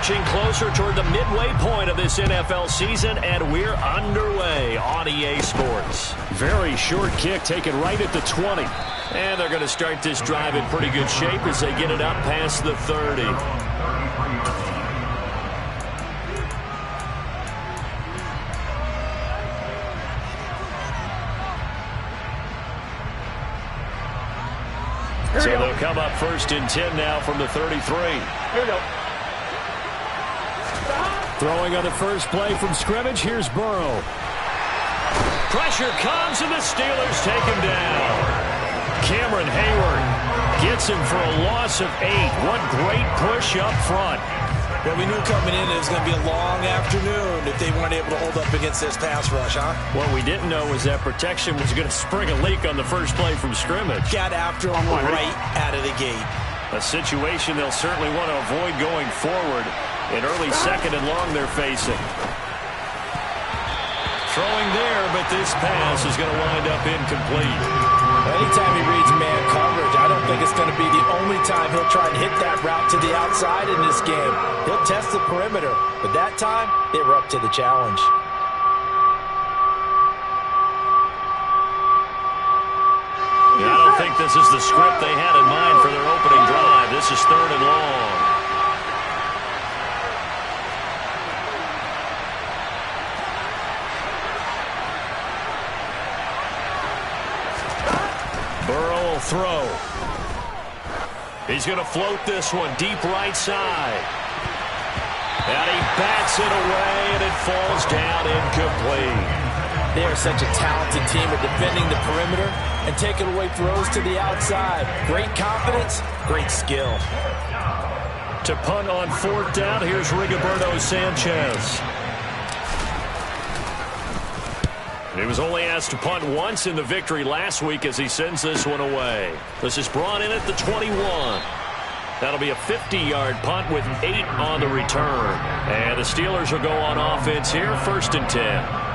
inching closer toward the midway point of this NFL season, and we're underway on EA Sports. Very short kick taken right at the 20. And they're going to start this drive in pretty good shape as they get it up past the 30. So they'll come up 1st and 10 now from the 33. Here we go. Throwing on the first play from scrimmage. Here's Burrow. Pressure comes, and the Steelers take him down. Cameron Hayward gets him for a loss of 8. What great push up front. Well, we knew coming in it was going to be a long afternoon if they weren't able to hold up against this pass rush, huh? What we didn't know was that protection was going to spring a leak on the first play from scrimmage. Got after him right out of the gate. A situation they'll certainly want to avoid going forward. In early 2nd and long they're facing. Throwing there, but this pass is going to wind up incomplete. Anytime he reads man coverage, I don't think it's going to be the only time he'll try and hit that route to the outside in this game. He'll test the perimeter, but that time they were up to the challenge. I don't think this is the script they had in mind for their opening drive. This is 3rd and long. Burrow will throw. He's going to float this one deep right side. And he bats it away, and it falls down incomplete. They are such a talented team at defending the perimeter and taking away throws to the outside. Great confidence, great skill. To punt on 4th down, here's Rigoberto Sanchez. He was only asked to punt once in the victory last week as he sends this one away. This is brought in at the 21. That'll be a 50-yard punt with 8 on the return. And the Steelers will go on offense here, 1st and 10.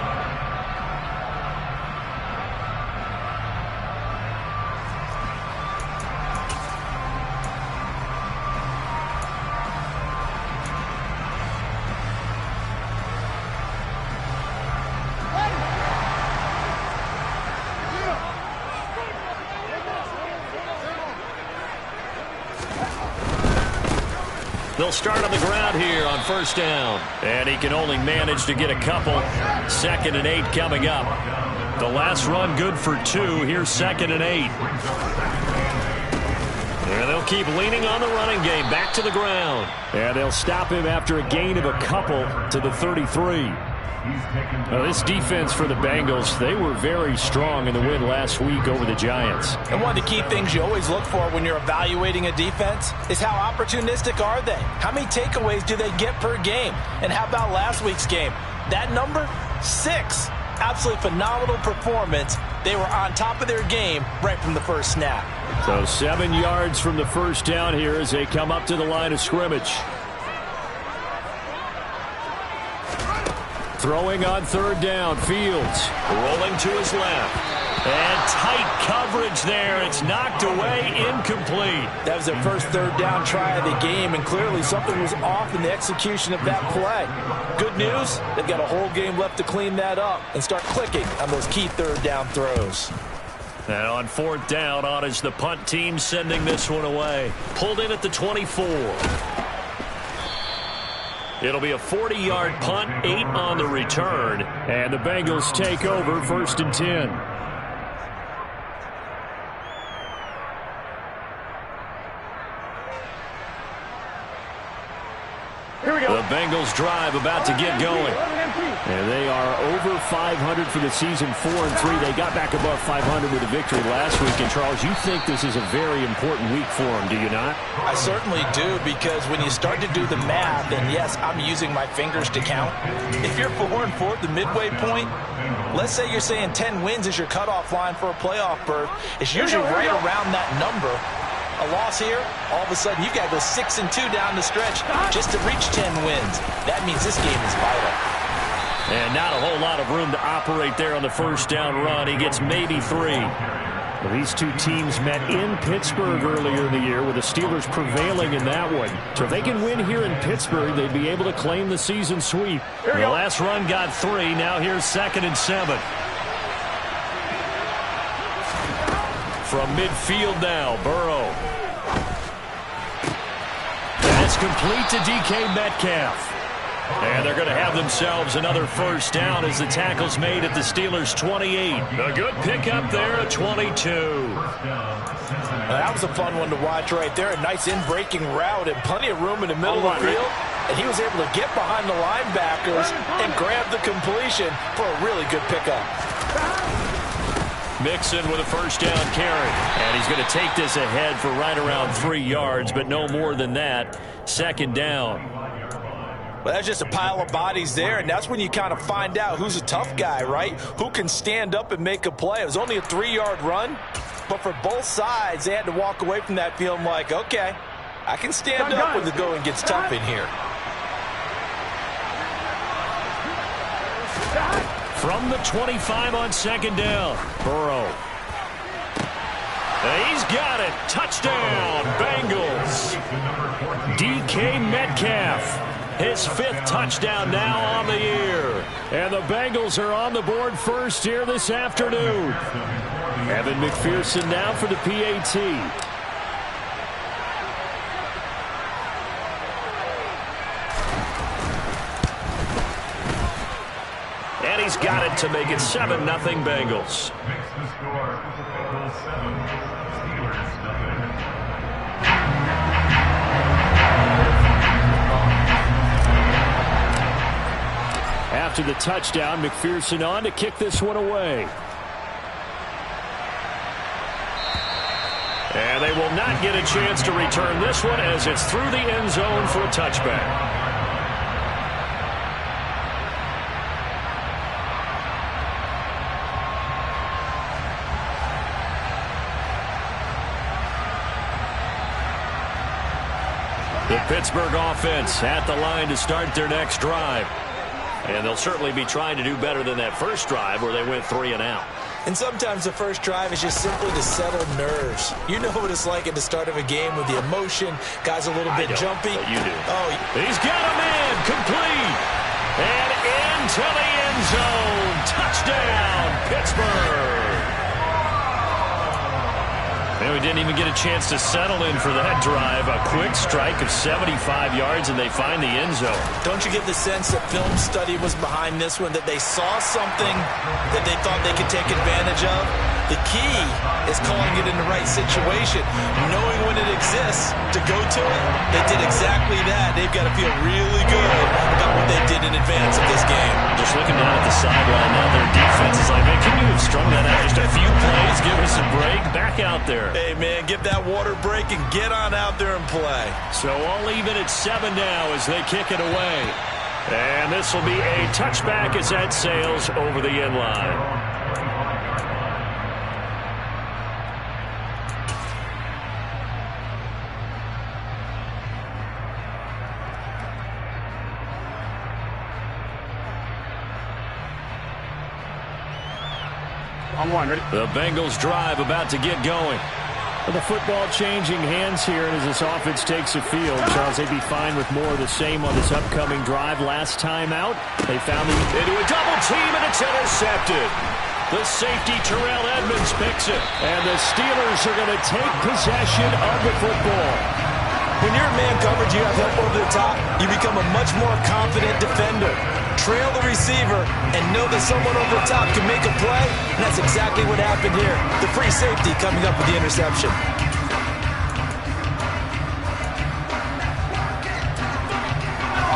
They'll start on the ground here on 1st down. And he can only manage to get a couple. 2nd and 8 coming up. The last run good for 2. Here's 2nd and 8. And they'll keep leaning on the running game. Back to the ground. And they'll stop him after a gain of a couple to the 33. Now, this defense for the Bengals, they were very strong in the win last week over the Giants. And one of the key things you always look for when you're evaluating a defense is how opportunistic are they? How many takeaways do they get per game? And how about last week's game? That number, 6. Absolutely phenomenal performance. They were on top of their game right from the first snap. So 7 yards from the 1st down here as they come up to the line of scrimmage. Throwing on 3rd down, Fields. Rolling to his left. And tight coverage there. It's knocked away, incomplete. That was their first 3rd down try of the game, and clearly something was off in the execution of that play. Good news, they've got a whole game left to clean that up and start clicking on those key 3rd down throws. And on 4th down, on is the punt team sending this one away. Pulled in at the 24. It'll be a 40-yard punt, 8 on the return. And the Bengals take over 1st and 10. Here we go. The Bengals drive about to get going. And they are over 500 for the season, 4-3. They got back above 500 with a victory last week. And, Charles, you think this is a very important week for them, do you not? I certainly do, because when you start to do the math, and yes, I'm using my fingers to count. If you're 4-4 at the midway point, let's say you're saying 10 wins is your cutoff line for a playoff berth. It's usually right around that number. A loss here, all of a sudden you've got to go 6-2 down the stretch just to reach 10 wins. That means this game is vital. And not a whole lot of room to operate there on the 1st down run. He gets maybe 3. Well, these two teams met in Pittsburgh earlier in the year with the Steelers prevailing in that one. So if they can win here in Pittsburgh, they'd be able to claim the season sweep. The last run got 3. Now here's 2nd and 7. From midfield now, Burrow. That's complete to DK Metcalf. And they're going to have themselves another first down as the tackle's made at the Steelers' 28. A good pickup there at 22. That was a fun one to watch right there. A nice in-breaking route and plenty of room in the middle of the field. And he was able to get behind the linebackers and grab the completion for a really good pickup. Mixon with a first down carry. And he's going to take this ahead for right around 3 yards, but no more than that. 2nd down. Well, that's just a pile of bodies there, and that's when you kind of find out who's a tough guy, right? Who can stand up and make a play. It was only a 3-yard run, but for both sides, they had to walk away from that feeling like, okay, I can stand up when the going gets tough in here. From the 25 on 2nd down, Burrow. He's got it. Touchdown, Bengals. DK Metcalf. His 5th touchdown now on the year. And the Bengals are on the board first here this afternoon. Evan McPherson now for the PAT. And he's got it to make it 7-0 Bengals. After the touchdown, McPherson on to kick this one away. And they will not get a chance to return this one as it's through the end zone for a touchback. The Pittsburgh offense at the line to start their next drive. And they'll certainly be trying to do better than that first drive where they went 3 and out. And sometimes the first drive is just simply to settle nerves. You know what it's like at the start of a game with the emotion. Guys a little bit jumpy. But you do. Oh, he's got a man complete. And into the end zone. Touchdown, Pittsburgh. And we didn't even get a chance to settle in for that drive. A quick strike of 75 yards, and they find the end zone. Don't you get the sense that film study was behind this one, that they saw something that they thought they could take advantage of? The key is calling it in the right situation, knowing when it exists to go to it. They did exactly that. They've got to feel really good about what they did in advance of this game. Just looking down at the sideline now, their defense is like, man, can you have strung that out just a few plays? Give us a break. Back out there. Hey, man, give that water break and get on out there and play. So all even at 7 now as they kick it away. And this will be a touchback as that sails over the end line. The Bengals drive about to get going. With the football changing hands here, and as this offense takes the field, Charles, they'd be fine with more of the same on this upcoming drive. Last time out, they found into a double team, and it's intercepted. The safety, Terrell Edmonds, picks it. And the Steelers are going to take possession of the football. When you're in man coverage, you have help over the top. You become a much more confident defender. Trail the receiver and know that someone over the top can make a play. And that's exactly what happened here. The free safety coming up with the interception.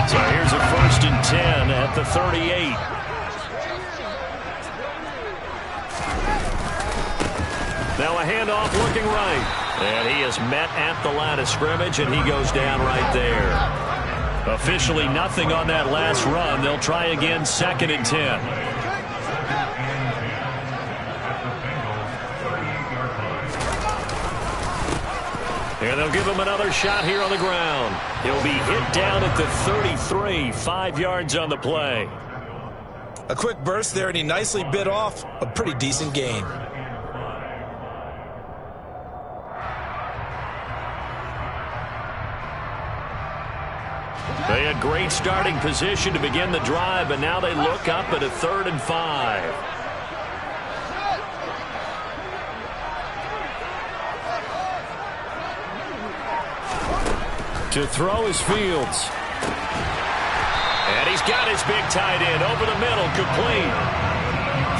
So here's a 1st and 10 at the 38. Now a handoff looking right. And he is met at the line of scrimmage, and he goes down right there. Officially nothing on that last run. They'll try again, 2nd and 10. And they'll give him another shot here on the ground. He'll be hit down at the 33, 5 yards on the play. A quick burst there, and he nicely bit off a pretty decent gain. a great starting position to begin the drive, and now they look up at a 3rd and 5. To throw is Fields. And he's got his big tight end over the middle, complete.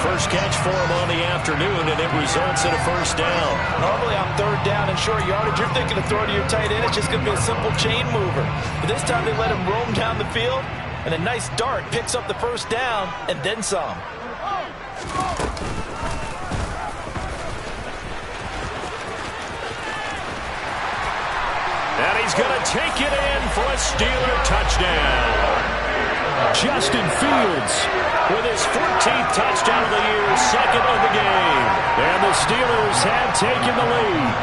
First catch for him on the afternoon, and it results in a 1st down. Normally on 3rd down and short yardage, you're thinking of throwing to your tight end. It's just going to be a simple chain mover. But this time they let him roam down the field, and a nice dart picks up the 1st down and then some. And he's going to take it in for a Steeler touchdown. Justin Fields with his 14th touchdown of the year, 2nd of the game. And the Steelers have taken the lead.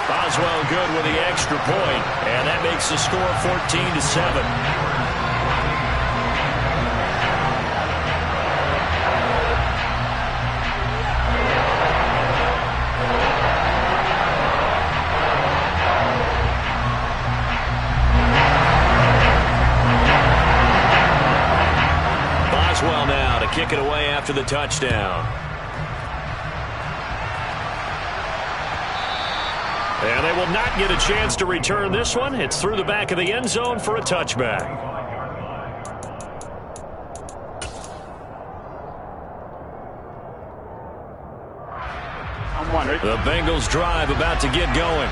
Boswell good with the extra point, and that makes the score 14-7. Now to kick it away after the touchdown. And they will not get a chance to return this one. It's through the back of the end zone for a touchback. The Bengals drive about to get going.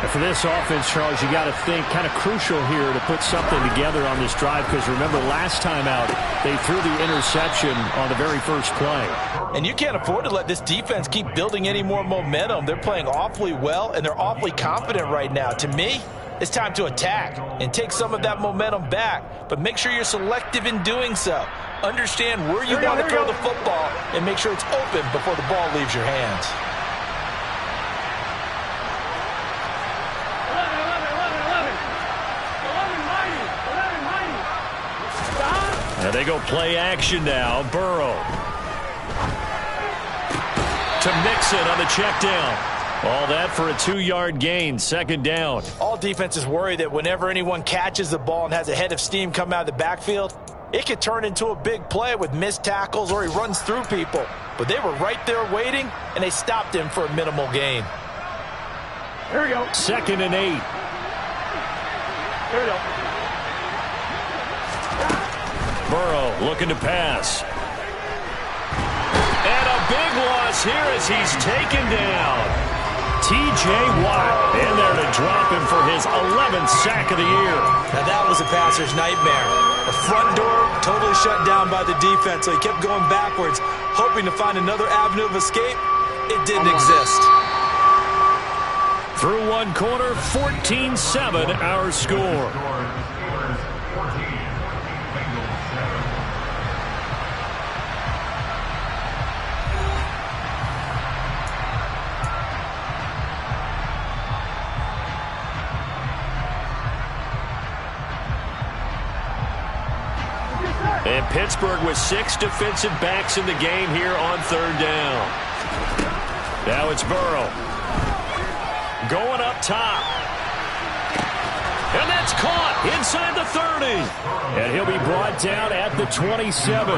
And for this offense, Charles, you got to think kind of crucial here to put something together on this drive, because remember last time out they threw the interception on the very first play. And you can't afford to let this defense keep building any more momentum. They're playing awfully well, and they're awfully confident right now. To me, it's time to attack and take some of that momentum back, but make sure you're selective in doing so. Understand where you want to throw the football and make sure it's open before the ball leaves your hands. And they go play action now. Burrow to Mixon on the check down. All that for a 2-yard gain, 2nd down. All defenses worry that whenever anyone catches the ball and has a head of steam come out of the backfield, it could turn into a big play with missed tackles or he runs through people. But they were right there waiting, and they stopped him for a minimal gain. Here we go. 2nd and 8. Here we go. Burrow looking to pass. And a big loss here as he's taken down. T.J. Watt in there to drop him for his 11th sack of the year. Now that was a passer's nightmare. The front door totally shut down by the defense, so he kept going backwards, hoping to find another avenue of escape. It didn't exist. Through one quarter, 14-7 our score. And Pittsburgh with 6 defensive backs in the game here on 3rd down. Now it's Burrow. Going up top. And that's caught inside the 30. And he'll be brought down at the 27.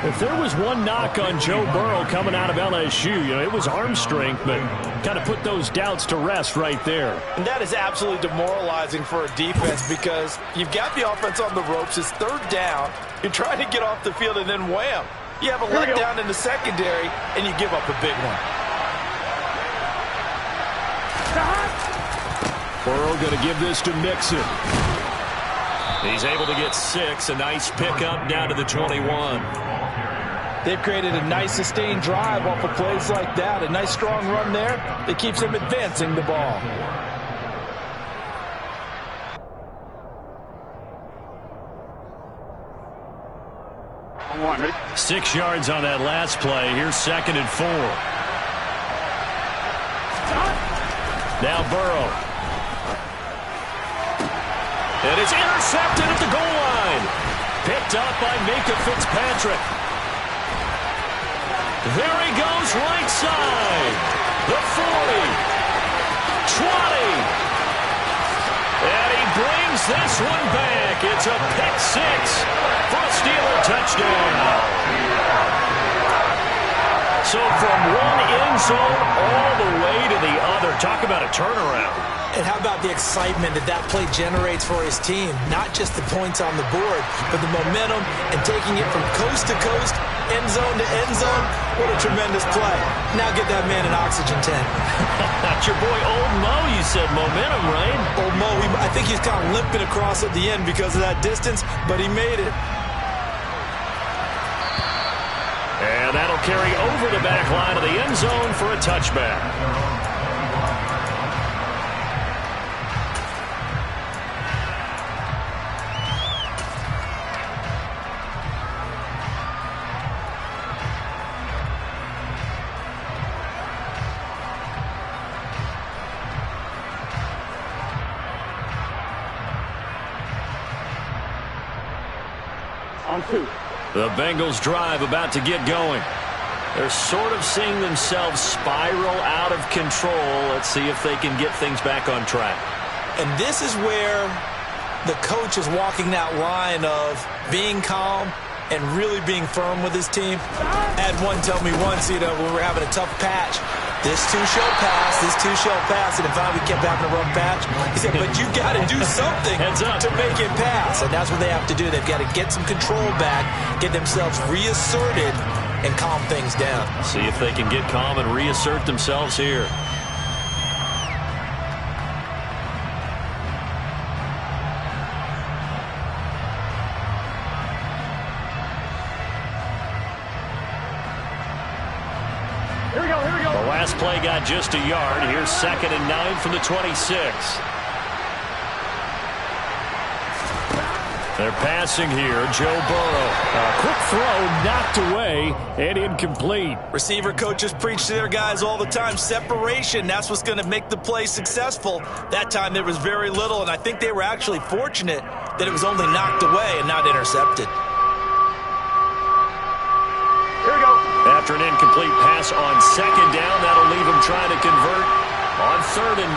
If there was one knock on Joe Burrow coming out of LSU, it was arm strength, but kind of put those doubts to rest right there. And that is absolutely demoralizing for a defense, because you've got the offense on the ropes. It's 3rd down. You're trying to get off the field, and then wham. You have a letdown in the secondary, and you give up a big one. Burrow going to give this to Mixon. He's able to get 6. A nice pickup down to the 21. They've created a nice sustained drive off of plays like that. A nice strong run there that keeps them advancing the ball. Ready? 6 yards on that last play. Here's 2nd and 4. Now Burrow. And it's intercepted at the goal line. Picked up by Minka Fitzpatrick. There he goes right side. The 40. And he brings this one back. It's a pick six for a Steeler touchdown. So from one end zone all the way to the other. Talk about a turnaround. And how about the excitement that play generates for his team? Not just the points on the board, but the momentum and taking it from coast to coast, end zone to end zone. What a tremendous play. Now get that man an oxygen tent. That's your boy Old Mo, you said. Momentum, right? Old Mo, I think he's kind of limping across at the end because of that distance, but he made it. And that'll carry over the back line of the end zone for a touchback. On 2. The Bengals drive about to get going. They're sort of seeing themselves spiral out of control. Let's see if they can get things back on track. And this is where the coach is walking that line of being calm and really being firm with his team. I had one tell me once, when we were having a tough patch, this too shall pass, this too shall pass, and if finally we kept having a rough patch, he said, but you got to do something to make it pass. And that's what they have to do. They've got to get some control back, get themselves reasserted, and calm things down. See if they can get calm and reassert themselves here. The last play got just a yard. Here's 2nd and 9 from the 26. They're passing here. Joe Burrow. A quick throw knocked away and incomplete. Receiver coaches preach to their guys all the time. Separation, that's what's going to make the play successful. That time there was very little, and I think they were actually fortunate that it was only knocked away and not intercepted. Here we go. After an incomplete pass on 2nd down, that'll leave them trying to convert on 3rd and 9.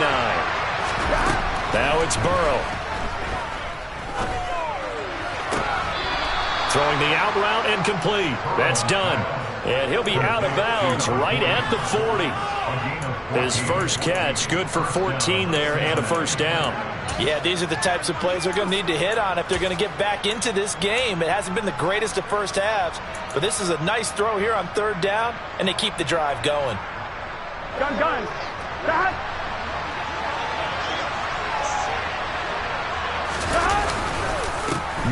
Now it's Burrow. Throwing the out route and complete. That's done. And he'll be out of bounds right at the 40. His first catch, good for 14 there and a first down. Yeah, these are the types of plays they're going to need to hit on if they're going to get back into this game. It hasn't been the greatest of first halves, but this is a nice throw here on 3rd down, and they keep the drive going. Gun. That.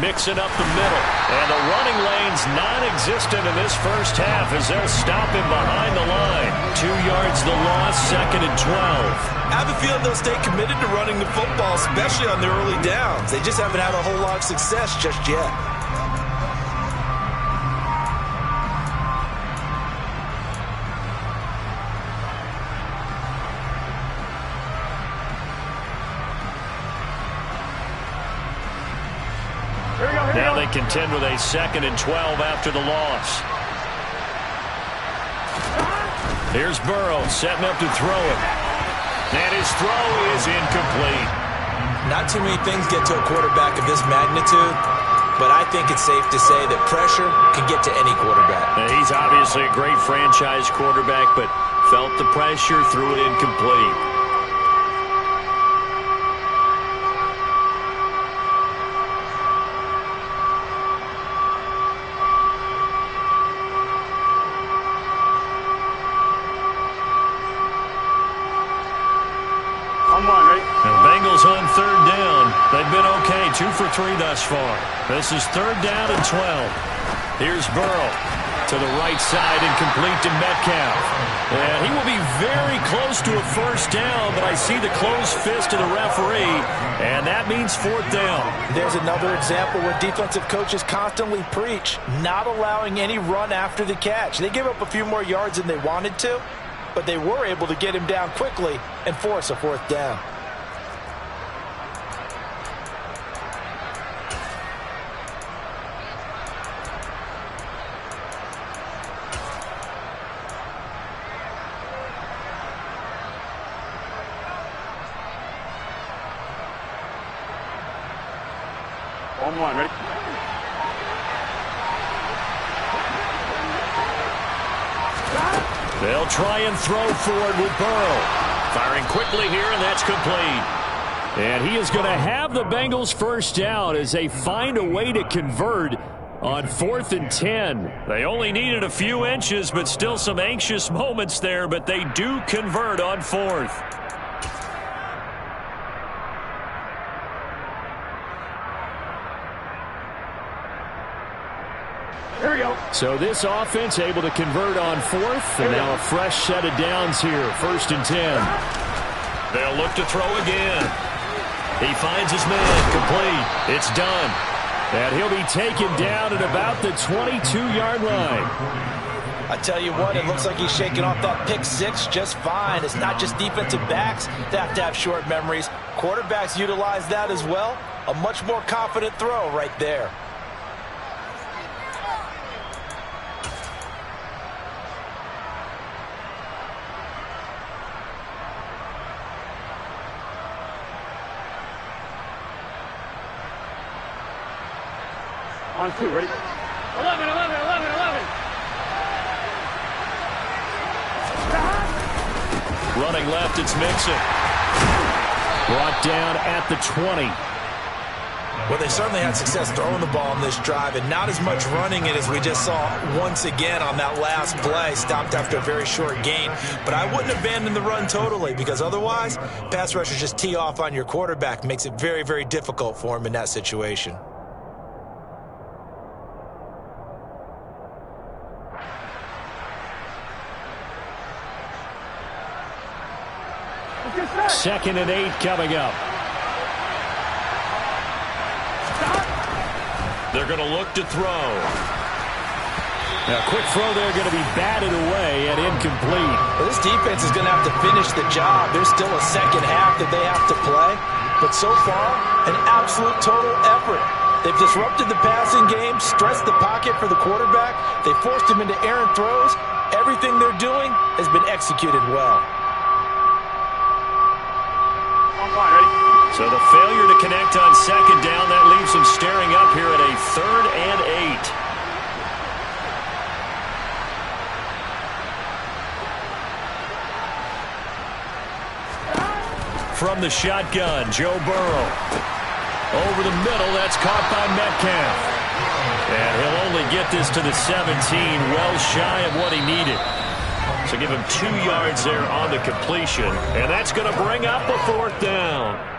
Mixing up the middle. And the running lane's non-existent in this first half as they'll stop him behind the line. 2 yards the loss, 2nd and 12. I have a feeling they'll stay committed to running the football, especially on their early downs. They just haven't had a whole lot of success just yet. Now they contend with a 2nd and 12 after the loss. Here's Burrow setting up to throw it. And his throw is incomplete. Not too many things get to a quarterback of this magnitude, but I think it's safe to say that pressure can get to any quarterback. And he's obviously a great franchise quarterback, but felt the pressure, threw it incomplete. On 3rd down. They've been okay. 2 for 3 thus far. This is 3rd down and 12. Here's Burrow to the right side and complete to Metcalf. And he will be very close to a first down, but I see the closed fist of the referee, and that means 4th down. There's another example where defensive coaches constantly preach not allowing any run after the catch. They give up a few more yards than they wanted to, but they were able to get him down quickly and force a 4th down. On one, ready? They'll try and throw for it with Burrow. Firing quickly here, and that's complete. And he is going to have the Bengals first down as they find a way to convert on 4th and 10. They only needed a few inches, but still some anxious moments there, but they do convert on 4th. Here we go. So this offense able to convert on 4th, and now a fresh set of downs here, 1st and 10. They'll look to throw again. He finds his man, complete. It's done. And he'll be taken down at about the 22-yard line. I tell you what, it looks like he's shaking off that pick six just fine. It's not just defensive backs that have to have short memories. Quarterbacks utilize that as well. A much more confident throw right there. On 2, ready? 11, 11, 11, 11. Running left, it's Mixon. Brought down at the 20. Well, they certainly had success throwing the ball on this drive, and not as much running it as we just saw once again on that last play. Stopped after a very short gain. But I wouldn't abandon the run totally, because otherwise, pass rushers just tee off on your quarterback. Makes it very, very difficult for him in that situation. Second and 8 coming up. They're going to look to throw. Now, quick throw there going to be batted away and incomplete. Well, this defense is going to have to finish the job. There's still a second half that they have to play. But so far, an absolute total effort. They've disrupted the passing game, stressed the pocket for the quarterback. They forced him into errant throws. Everything they're doing has been executed well. So the failure to connect on second down, that leaves them staring up here at a 3rd and 8. From the shotgun, Joe Burrow. Over the middle, that's caught by Metcalf. And he'll only get this to the 17, well shy of what he needed. So give him 2 yards there on the completion. And that's going to bring up a 4th down.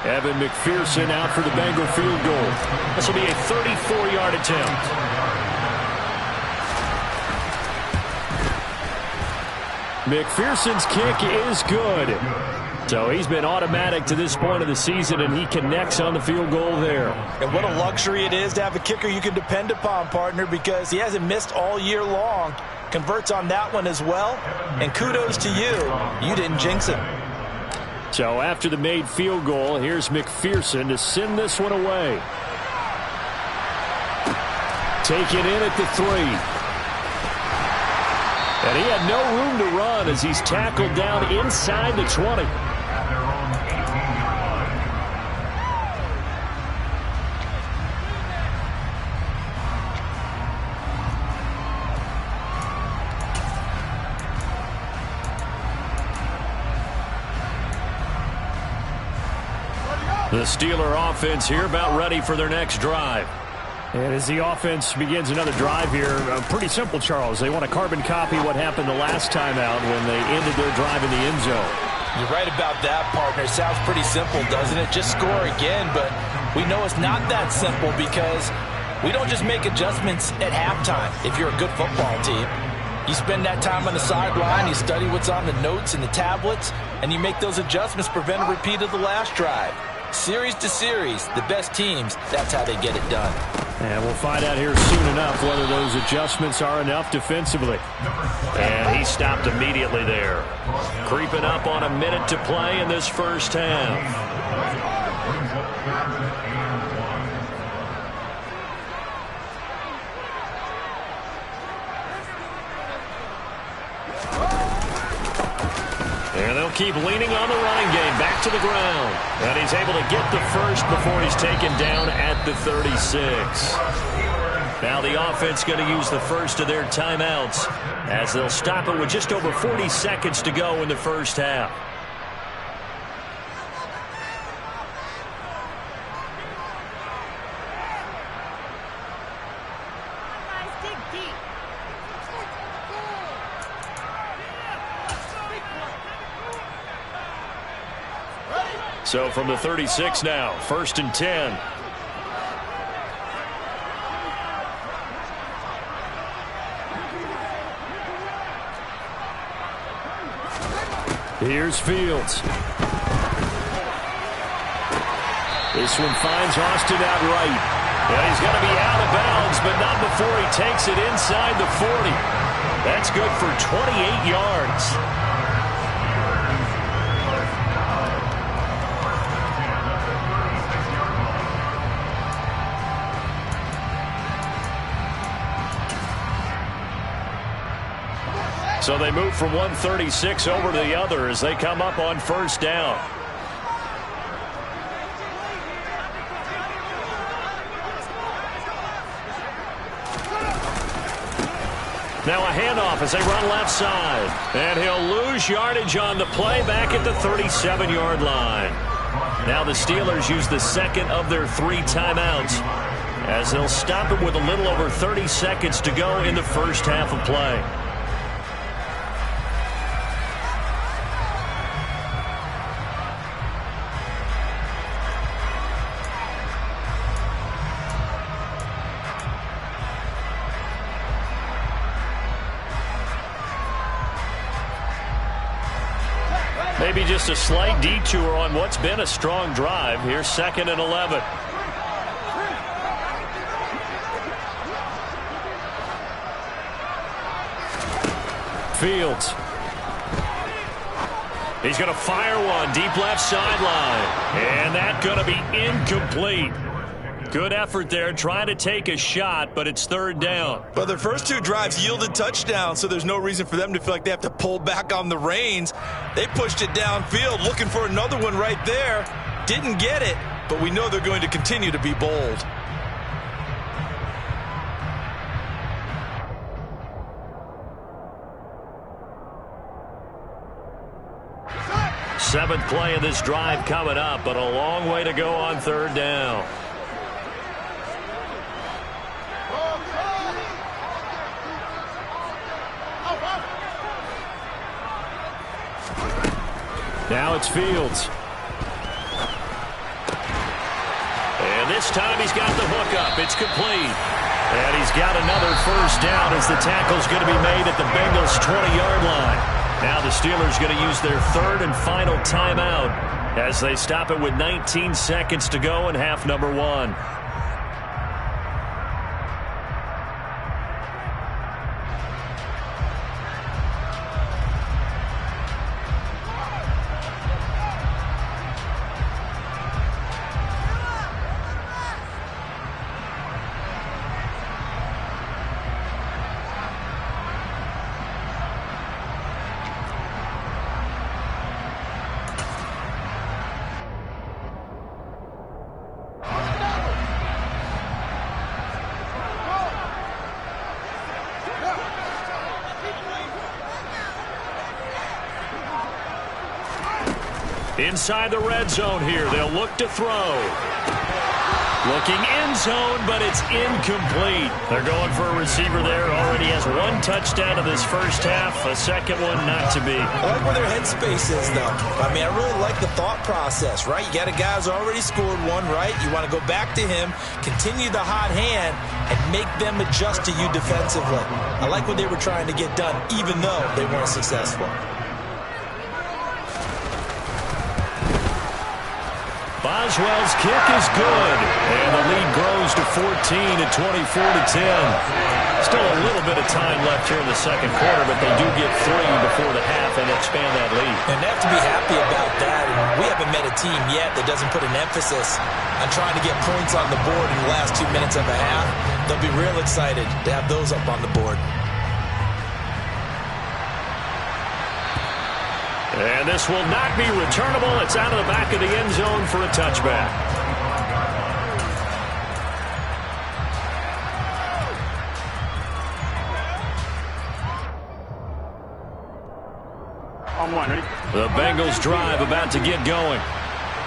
Evan McPherson out for the Bengal field goal. This will be a 34-yard attempt. McPherson's kick is good. So he's been automatic to this point of the season, and he connects on the field goal there. And what a luxury it is to have a kicker you can depend upon, partner, because he hasn't missed all year long. Converts on that one as well. And kudos to you. You didn't jinx him. So after the made field goal, here's McPherson to send this one away. Taken in at the 3. And he had no room to run as he's tackled down inside the 20. The Steeler offense here about ready for their next drive. And as the offense begins another drive here, pretty simple, Charles. They want to carbon copy what happened the last time out when they ended their drive in the end zone. You're right about that, partner. It sounds pretty simple, doesn't it? Just score again, but we know it's not that simple because we don't just make adjustments at halftime if you're a good football team. You spend that time on the sideline, you study what's on the notes and the tablets, and you make those adjustments, prevent a repeat of the last drive. Series to series, the best teams, that's how they get it done. And we'll find out here soon enough whether those adjustments are enough defensively. And he stopped immediately there. Creeping up on a minute to play in this first half. And they'll keep leaning on the running game back to the ground. And he's able to get the first before he's taken down at the 36. Now the offense going to use the first of their timeouts as they'll stop it with just over 40 seconds to go in the first half. So from the 36 now, 1st and 10. Here's Fields. This one finds Austin out right. And he's going to be out of bounds, but not before he takes it inside the 40. That's good for 28 yards. So they move from 136 over to the other as they come up on 1st down. Now a handoff as they run left side. And he'll lose yardage on the play back at the 37-yard line. Now the Steelers use the second of their 3 timeouts as they'll stop it with a little over 30 seconds to go in the first half of play. Maybe just a slight detour on what's been a strong drive. Here's 2nd and 11. Fields. He's going to fire one deep left sideline. And that's going to be incomplete. Good effort there, trying to take a shot, but it's 3rd down. But their first 2 drives yielded touchdowns, so there's no reason for them to feel like they have to pull back on the reins. They pushed it downfield, looking for another one right there. Didn't get it, but we know they're going to continue to be bold. Seventh play of this drive coming up, but a long way to go on 3rd down. Now it's Fields. And this time he's got the hook up. It's complete. And he's got another first down as the tackle's going to be made at the Bengals' 20-yard line. Now the Steelers going to use their 3rd and final timeout as they stop it with 19 seconds to go in half number 1. Inside the red zone here, they'll look to throw. Looking end zone, but it's incomplete. They're going for a receiver there. Already has 1 touchdown in this first half. A second one not to be. I like where their headspace is, though. I mean, I really like the thought process, right? You got a guy who's already scored 1, right? You want to go back to him, continue the hot hand, and make them adjust to you defensively. I like what they were trying to get done, even though they weren't successful. Boswell's kick is good, and the lead grows to 14 at 24-10. Still a little bit of time left here in the second quarter, but they do get 3 before the half and expand that lead. And they have to be happy about that. And we haven't met a team yet that doesn't put an emphasis on trying to get points on the board in the last 2 minutes of a half. They'll be real excited to have those up on the board. And this will not be returnable. It's out of the back of the end zone for a touchback. On one, ready? The Bengals drive about to get going.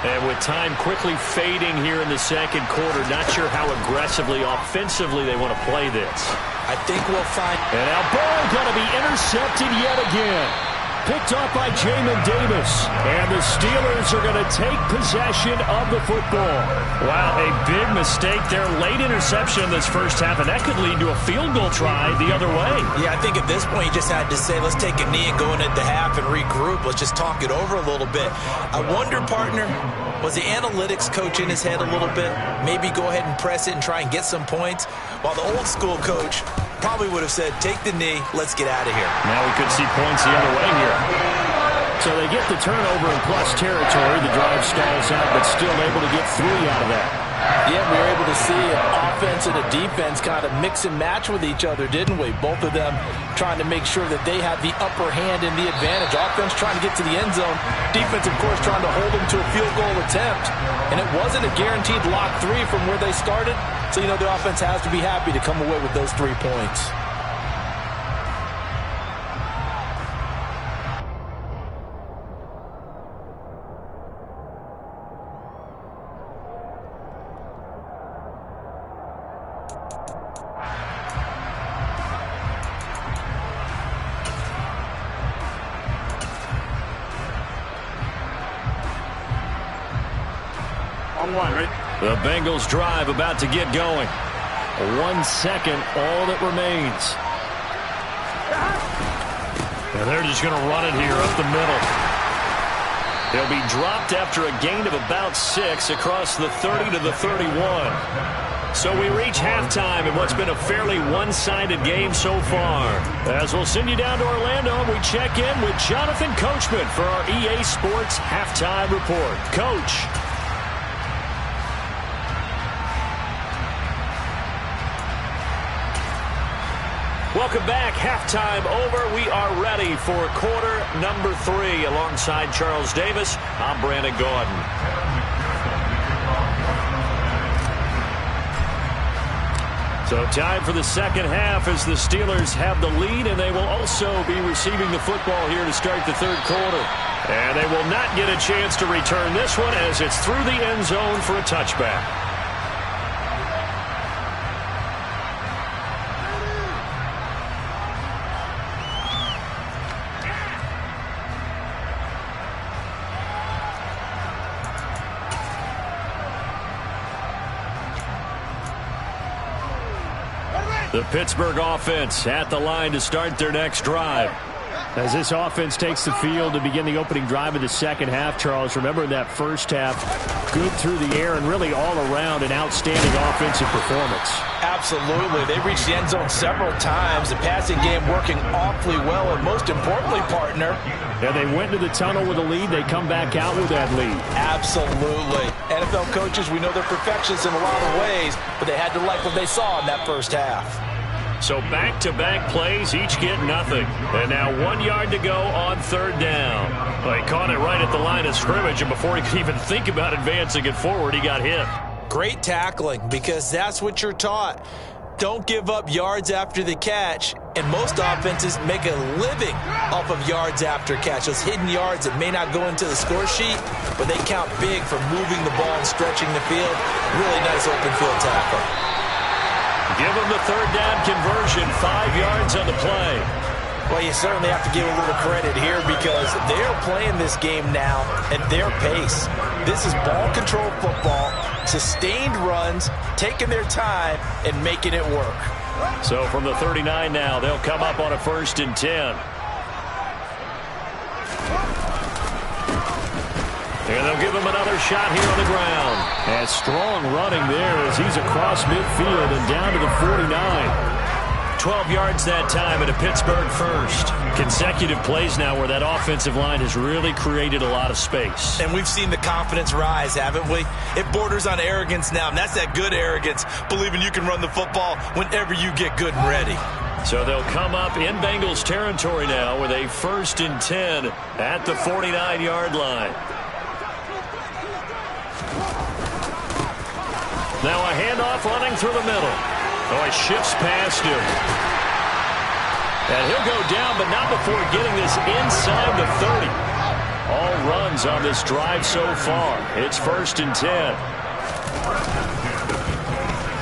And with time quickly fading here in the second quarter, not sure how aggressively, offensively they want to play this. I think we'll find... And now ball going to be intercepted yet again. Picked off by Jamin Davis. And the Steelers are going to take possession of the football. Wow, a big mistake there. Late interception in this first half, and that could lead to a field goal try the other way. Yeah, I think at this point you just had to say, let's take a knee and go in at the half and regroup. Let's just talk it over a little bit. I wonder, partner, was the analytics coach in his head a little bit? Maybe go ahead and press it and try and get some points? While the old school coach probably would have said, take the knee, let's get out of here. Now we could see points the other way here. So they get the turnover in plus territory. The drive stalls out, but still able to get 3 out of that. Yeah, we were able to see an offense and a defense kind of mix and match with each other, didn't we? Both of them trying to make sure that they have the upper hand and the advantage. Offense trying to get to the end zone. Defense, of course, trying to hold them to a field goal attempt. And it wasn't a guaranteed lock 3 from where they started. So, you know, the offense has to be happy to come away with those 3 points. On one, ready? The Bengals drive about to get going. 1 second, all that remains. And they're just going to run it here up the middle. They'll be dropped after a gain of about 6 across the 30 to the 31. So we reach halftime in what's been a fairly one-sided game so far. As we'll send you down to Orlando, we check in with Jonathan Coachman for our EA Sports Halftime Report. Coach. Welcome back. Halftime over. We are ready for quarter number 3. Alongside Charles Davis, I'm Brandon Gordon. So time for the second half as the Steelers have the lead, and they will also be receiving the football here to start the third quarter. And they will not get a chance to return this one as it's through the end zone for a touchback. The Pittsburgh offense at the line to start their next drive. As this offense takes the field to begin the opening drive of the second half, Charles, remember in that first half, good through the air and really all around an outstanding offensive performance. Absolutely. They reached the end zone several times. The passing game working awfully well, and most importantly, partner. Yeah, they went to the tunnel with a lead. They come back out with that lead. Absolutely. NFL coaches, we know they're perfectionists in a lot of ways, but they had to like what they saw in that first half. So back-to-back plays, each get nothing. And now 1 yard to go on third down. Well, he caught it right at the line of scrimmage, and before he could even think about advancing it forward, he got hit. Great tackling, because that's what you're taught. Don't give up yards after the catch, and most offenses make a living off of yards after catch. Those hidden yards that may not go into the score sheet, but they count big for moving the ball and stretching the field. Really nice open field tackle. Give them the third down conversion, 5 yards on the play. Well, you certainly have to give a little credit here because they're playing this game now at their pace. This is ball control football, sustained runs, taking their time, and making it work. So from the 39 now, they'll come up on a 1st and 10. And they'll give him another shot here on the ground. And strong running there as he's across midfield and down to the 49. 12 yards that time at a Pittsburgh first. Consecutive plays now where that offensive line has really created a lot of space. And we've seen the confidence rise, haven't we? It borders on arrogance now, and that's that good arrogance, believing you can run the football whenever you get good and ready. So they'll come up in Bengals territory now with a 1st and 10 at the 49-yard line. Now a handoff running through the middle. Oh, he shifts past him. And he'll go down, but not before getting this inside the 30. All runs on this drive so far. It's 1st and 10.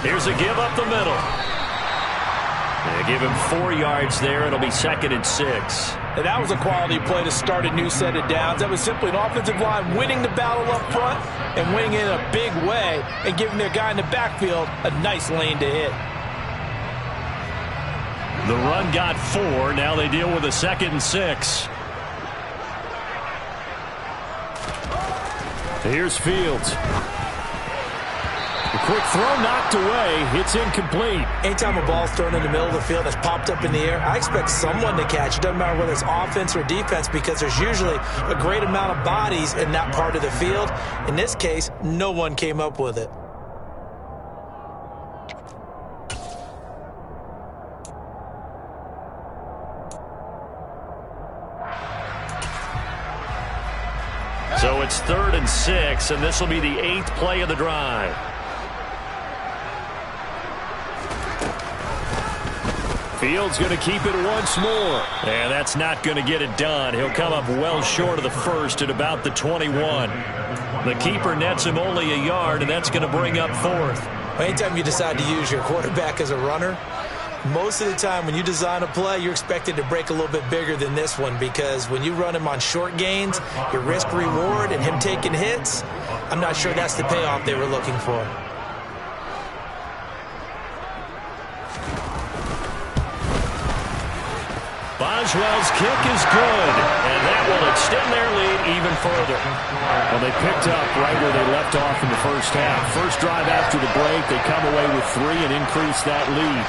Here's a give up the middle. They give him 4 yards there. It'll be 2nd and 6. And that was a quality play to start a new set of downs. That was simply an offensive line winning the battle up front and winning in a big way and giving their guy in the backfield a nice lane to hit. The run got 4. Now they deal with a 2nd and 6. Here's Fields. The quick throw knocked away. It's incomplete. Anytime a ball's thrown in the middle of the field that's popped up in the air, I expect someone to catch. It doesn't matter whether it's offense or defense because there's usually a great amount of bodies in that part of the field. In this case, no one came up with it. So it's 3rd and 6, and this will be the 8th play of the drive. Fields going to keep it once more. And that's not going to get it done. He'll come up well short of the 1st at about the 21. The keeper nets him only a yard, and that's going to bring up 4th. Anytime you decide to use your quarterback as a runner, most of the time when you design a play, you're expected to break a little bit bigger than this one because when you run him on short gains, your risk-reward and him taking hits, I'm not sure that's the payoff they were looking for. Boswell's kick is good, and that will extend their lead even further. Well, they picked up right where they left off in the first half. First drive after the break, they come away with 3 and increase that lead.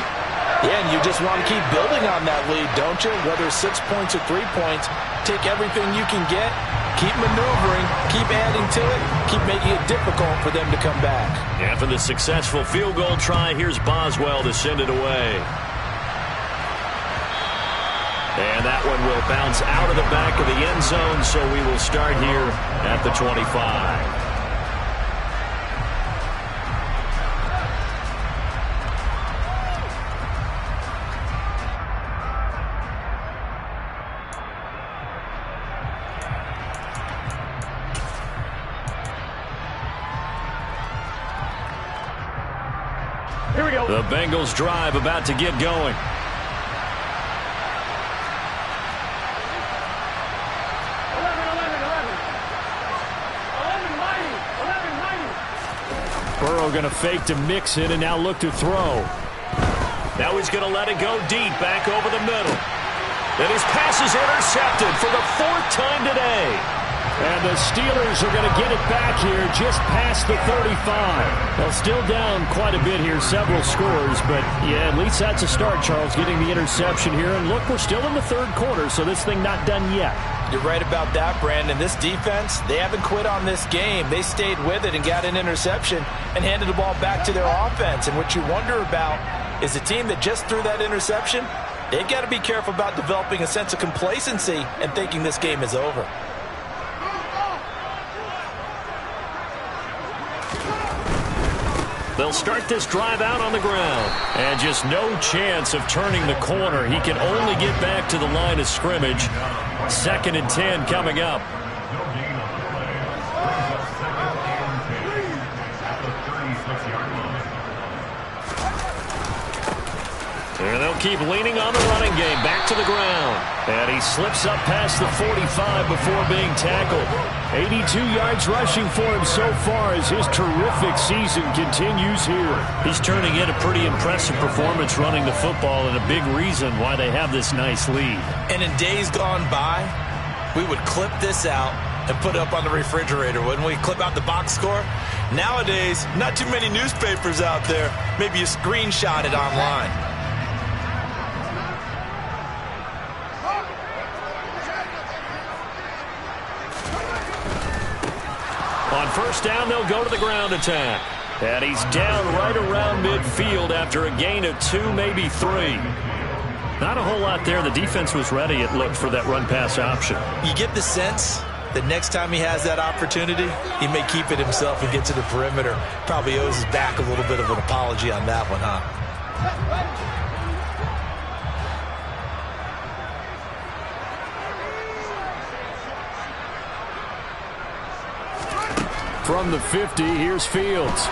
Yeah, and you just want to keep building on that lead, don't you? Whether it's 6 points or 3 points, take everything you can get, keep maneuvering, keep adding to it, keep making it difficult for them to come back. And for the successful field goal try, here's Boswell to send it away. And that one will bounce out of the back of the end zone, so we will start here at the 25. Here we go. The Bengals drive about to get going. Burrow going to fake to mix it and now look to throw. Now he's going to let it go deep back over the middle. And his pass is intercepted for the 4th time today. And the Steelers are going to get it back here just past the 35. Well, still down quite a bit here, several scores. But, yeah, at least that's a start, Charles, getting the interception here. And, look, we're still in the 3rd quarter, so this thing not done yet. You're right about that, Brandon. This defense, they haven't quit on this game. They stayed with it and got an interception and handed the ball back to their offense. And what you wonder about is the team that just threw that interception, they've got to be careful about developing a sense of complacency and thinking this game is over. They'll start this drive out on the ground. And just no chance of turning the corner. He can only get back to the line of scrimmage. 2nd and 10 coming up. And they'll keep leaning on the running game. Back to the ground. And he slips up past the 45 before being tackled. 82 yards rushing for him so far as his terrific season continues here. He's turning in a pretty impressive performance running the football and a big reason why they have this nice lead. And in days gone by, we would clip this out and put it up on the refrigerator, wouldn't we? Clip out the box score. Nowadays, not too many newspapers out there. Maybe you screenshot it online. On first down, they'll go to the ground attack. And he's down right around midfield after a gain of 2, maybe 3. Not a whole lot there. The defense was ready, it looked, for that run-pass option. You get the sense that next time he has that opportunity, he may keep it himself and get to the perimeter. Probably owes his back a little bit of an apology on that one, huh? From the 50, here's Fields.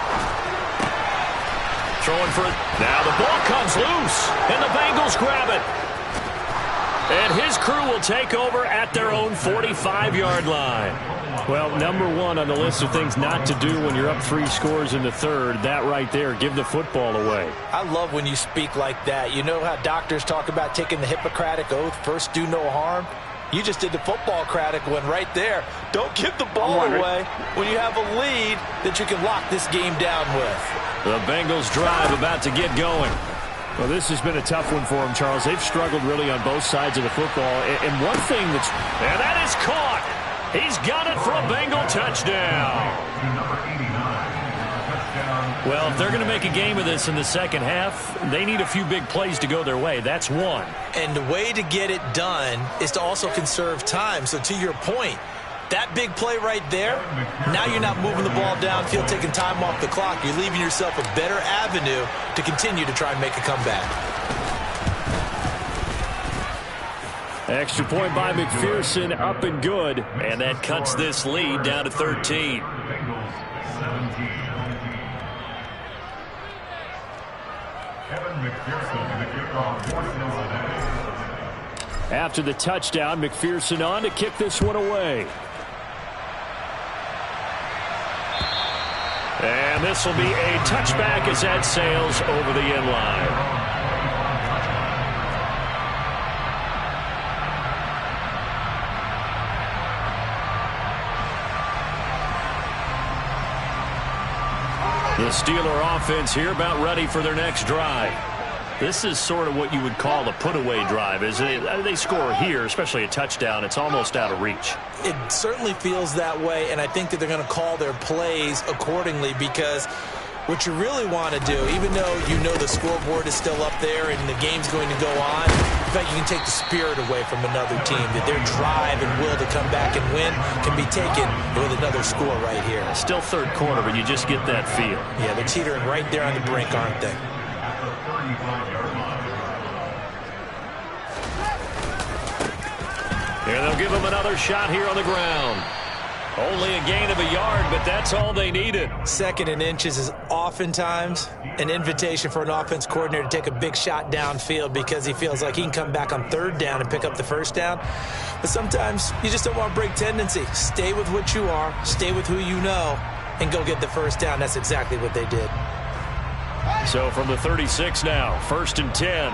Throwing for it. Now the ball comes loose, and the Bengals grab it. And his crew will take over at their own 45-yard line. Well, number one on the list of things not to do when you're up 3 scores in the third, that right there, give the football away. I love when you speak like that. You know how doctors talk about taking the Hippocratic Oath, first do no harm? You just did the football-cratic one right there. Don't give the ball away when you have a lead that you can lock this game down with. The Bengals drive about to get going. Well, this has been a tough one for them, Charles. They've struggled really on both sides of the football. And one thing that's... And that is caught. He's got it for a Bengal touchdown. Well, if they're going to make a game of this in the second half, they need a few big plays to go their way. That's one. And the way to get it done is to also conserve time. So to your point, that big play right there, now you're not moving the ball downfield, taking time off the clock. You're leaving yourself a better avenue to continue to try and make a comeback. Extra point by McPherson, up and good. And that cuts this lead down to 13. After the touchdown, McPherson on to kick this one away. And this will be a touchback as that sails over the end line. The Steeler offense here about ready for their next drive. This is sort of what you would call a put-away drive, isn't it? They score here, especially a touchdown. It's almost out of reach. It certainly feels that way, and I think that they're going to call their plays accordingly because what you really want to do, even though you know the scoreboard is still up there and the game's going to go on, in fact, you can take the spirit away from another team, that their drive and will to come back and win can be taken with another score right here. Still third quarter, but you just get that feel. Yeah, they're teetering right there on the brink, aren't they? And they'll give him another shot here on the ground. Only a gain of a yard, but that's all they needed. Second and inches is oftentimes an invitation for an offense coordinator to take a big shot downfield because he feels like he can come back on third down and pick up the first down. But sometimes you just don't want to break tendency. Stay with what you are, stay with who you know, and go get the first down. That's exactly what they did. So from the 36 now, 1st and 10.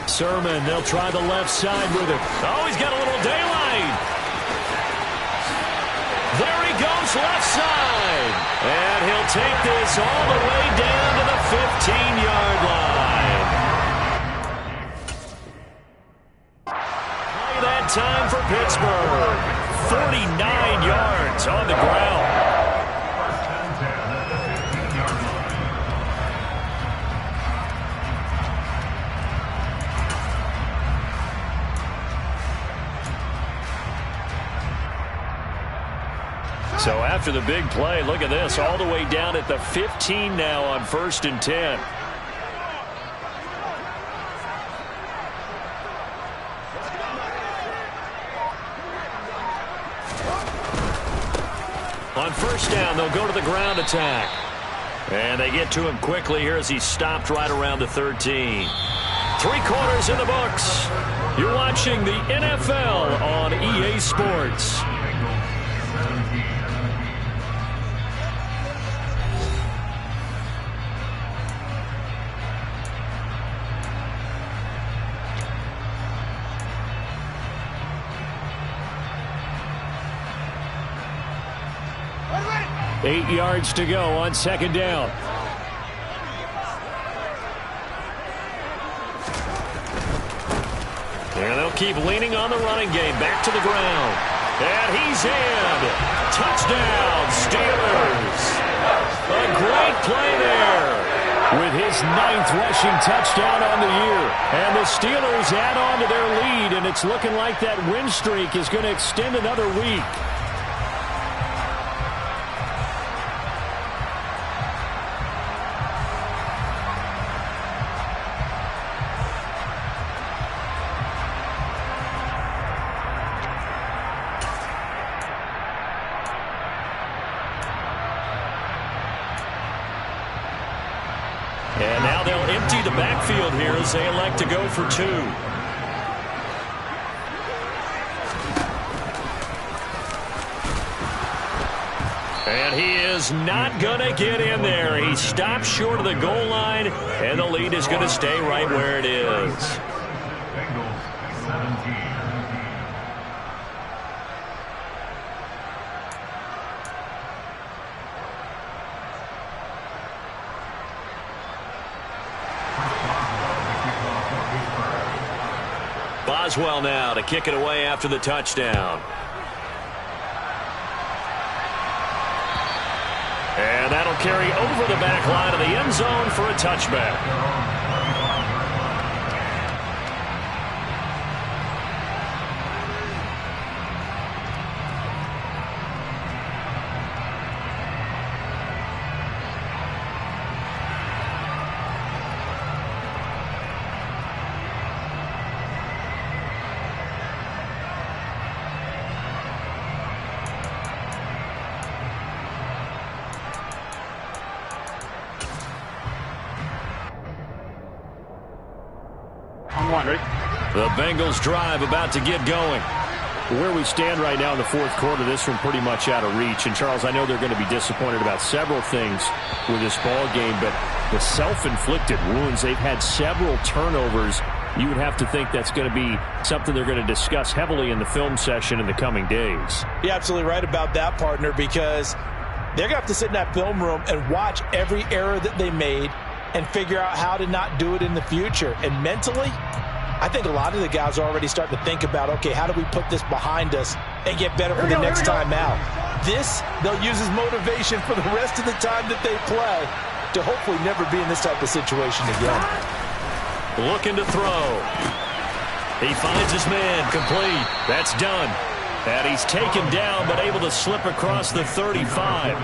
Sermon, they'll try the left side with it. Oh, he's got a little daylight. There he goes, left side. And he'll take this all the way down to the 15-yard line. Play that time for Pittsburgh. 49 yards on the ground. So after the big play, look at this, all the way down at the 15 now on 1st and 10. On 1st down, they'll go to the ground attack. And they get to him quickly here as he stopped right around the 13. 3 quarters in the books. You're watching the NFL on EA Sports. Eight yards to go on 2nd down. keep leaning on the running game. Back to the ground. And he's in. Touchdown, Steelers. A great play there. With his 9th rushing touchdown on the year. And the Steelers add on to their lead, and it's looking like that win streak is going to extend another week. And now they'll empty the backfield here as they elect to go for 2. And he is not going to get in there. He stopped short of the goal line, and the lead is going to stay right where it is. Boswell now to kick it away after the touchdown. And that'll carry over the back line of the end zone for a touchback. The Bengals drive about to get going. Where we stand right now in the fourth quarter, this one pretty much out of reach. And, Charles, I know they're going to be disappointed about several things with this ball game, but the self-inflicted wounds, they've had several turnovers. You would have to think that's going to be something they're going to discuss heavily in the film session in the coming days. You're absolutely right about that, partner, because they're going to have to sit in that film room and watch every error that they made and figure out how to not do it in the future. And mentally, I think a lot of the guys are already starting to think about, okay, how do we put this behind us and get better for the next time out? This, they'll use as motivation for the rest of the time that they play to hopefully never be in this type of situation again. Looking to throw. He finds his man, complete. That's done. And he's taken down, but able to slip across the 35.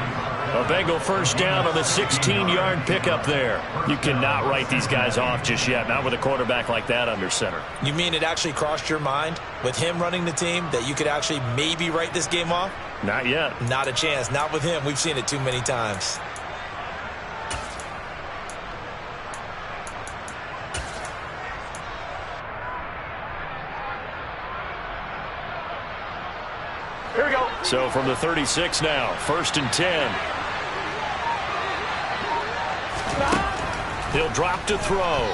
A Bengal first down on the 16-yard pickup there. You cannot write these guys off just yet, not with a quarterback like that under center. You mean it actually crossed your mind with him running the team that you could actually maybe write this game off? Not yet. Not a chance. Not with him. We've seen it too many times. Here we go. So from the 36 now, 1st and 10. He'll drop to throw.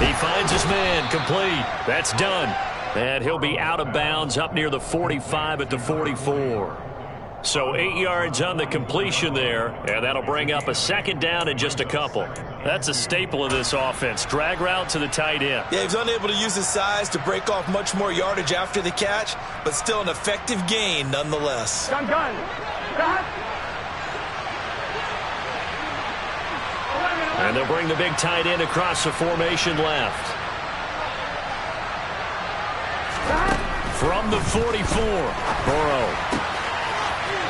He finds his man, complete. That's done. And he'll be out of bounds up near the 45 at the 44. So 8 yards on the completion there, and that'll bring up a second down in just a couple. That's a staple of this offense. Drag route to the tight end. Yeah, he's unable to use his size to break off much more yardage after the catch, but still an effective gain nonetheless. Gun. Got. And they'll bring the big tight end across the formation left. From the 44, Burrow.